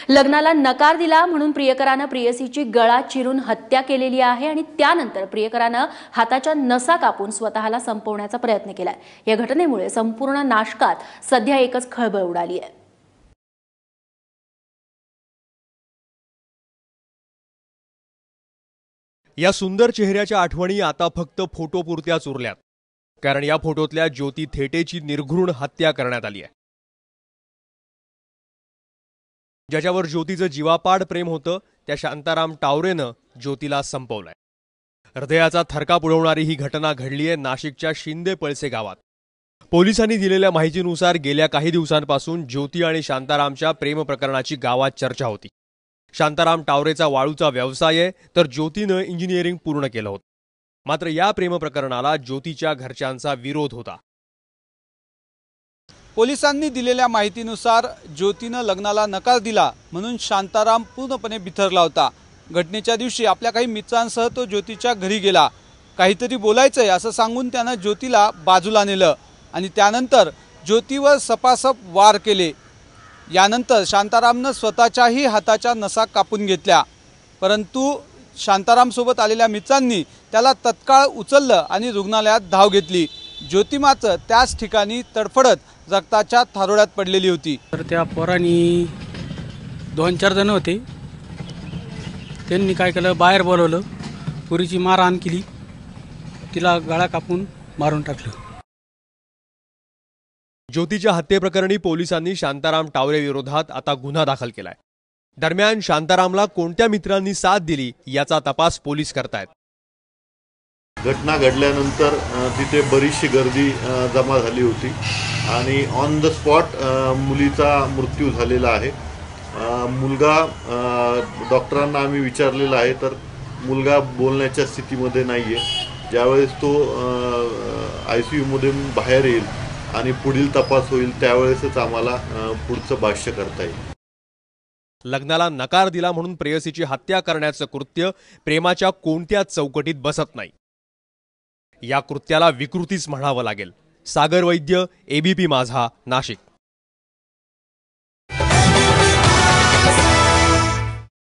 लग्नाला नकार दिला म्हणून प्रियकरानं प्रेयसीची गळा चिरून हत्या केलेली आहे आणि त्यानंतर प्रियकरानं हाताच्या नसा कापून स्वतःला संपवण्याचा प्रयत्न केलाय। या घटनेमुळे संपूर्ण नाशकात सध्या एकच खळबळ उडाली आहे। या सुंदर चेहऱ्याच्या आठवणी आता फक्त फोटोपुरत्याच उरल्यात, कारण या फोटोतल्या ज्योती थेटेची निर्घृण हत्या करण्यात आली आहे। ज्याच्यावर ज्योतीचं जीवापाड प्रेम होतं त्या शांताराम टावरेनं ज्योतीला संपवलंय। हृदयाचा थरकाप उडवणारी ही घटना घडली आहे नाशिकच्या शिंदे पळसे गावात। पोलिसांनी दिलेल्या माहितीनुसार गेल्या काही दिवसांपासून ज्योती आणि शांतारामच्या प्रेम प्रकरणाची गावात चर्चा होती। शांताराम टावरेचा वाळूचा व्यवसाय आहे तर ज्योतीनं इंजिनिअरिंग पूर्ण केलं होतं। मात्र या प्रेम प्रकरणाला ज्योतीच्या घरच्यांचा विरोध होता। पोलिसांनी दिलेल्या माहितीनुसार ज्योतीनं लग्नाला नकार दिला म्हणून शांताराम पूर्णपणे बिथरला होता। घटनेच्या दिवशी आपल्या काही मित्रांसह तो ज्योतीच्या घरी गेला। काहीतरी बोलायचंय असं सांगून त्यानं ज्योतीला बाजूला नेलं आणि त्यानंतर ज्योतीवर सपासप वार केले। यानंतर शांतारामनं स्वतःच्याही हाताच्या नसा कापून घेतल्या, परंतु शांतारामसोबत आलेल्या मित्रांनी त्याला तत्काळ उचललं आणि रुग्णालयात धाव घेतली। ज्योती मात्र त्याच ठिकाणी तडफडत रक्ताच्या थारोळ्यात पडलेली होती। तर त्या पोरांनी 2-4 जण होते, त्यांनी काय केलं, बाहेर बोलवलं, पुरीची मारहाण केली, तिला गळा कापून मारून टाकलं। ज्योतीच्या हत्येप्रकरणी पोलिसांनी शांताराम टावरे विरोधात आता गुन्हा दाखल केलाय। दरम्यान शांतारामला कोणत्या मित्रांनी साथ दिली याचा तपास पोलीस करतायत। घटना घडल्यानंतर तिथे बरीचशी गर्दी जमा झाली होती आणि ऑन द स्पॉट मुलीचा मृत्यू झालेला आहे। मुलगा डॉक्टरांना आम्ही विचारलेला आहे तर मुलगा बोलण्याच्या स्थितीमध्ये नाहीये। ज्यावेळेस तो ICU मधून बाहेर येईल आणि पुढील तपास होईल त्यावेळेसच आम्हाला पुढचं भाष्य करता येईल। लग्नाला नकार दिला म्हणून प्रेयसीची हत्या करण्याचं कृत्य प्रेमाच्या कोणत्याच चौकटीत बसत नाही। या कृत्याला विकृतीच म्हणावं लागेल। सागर वैद्य, ABP माझा, नाशिक।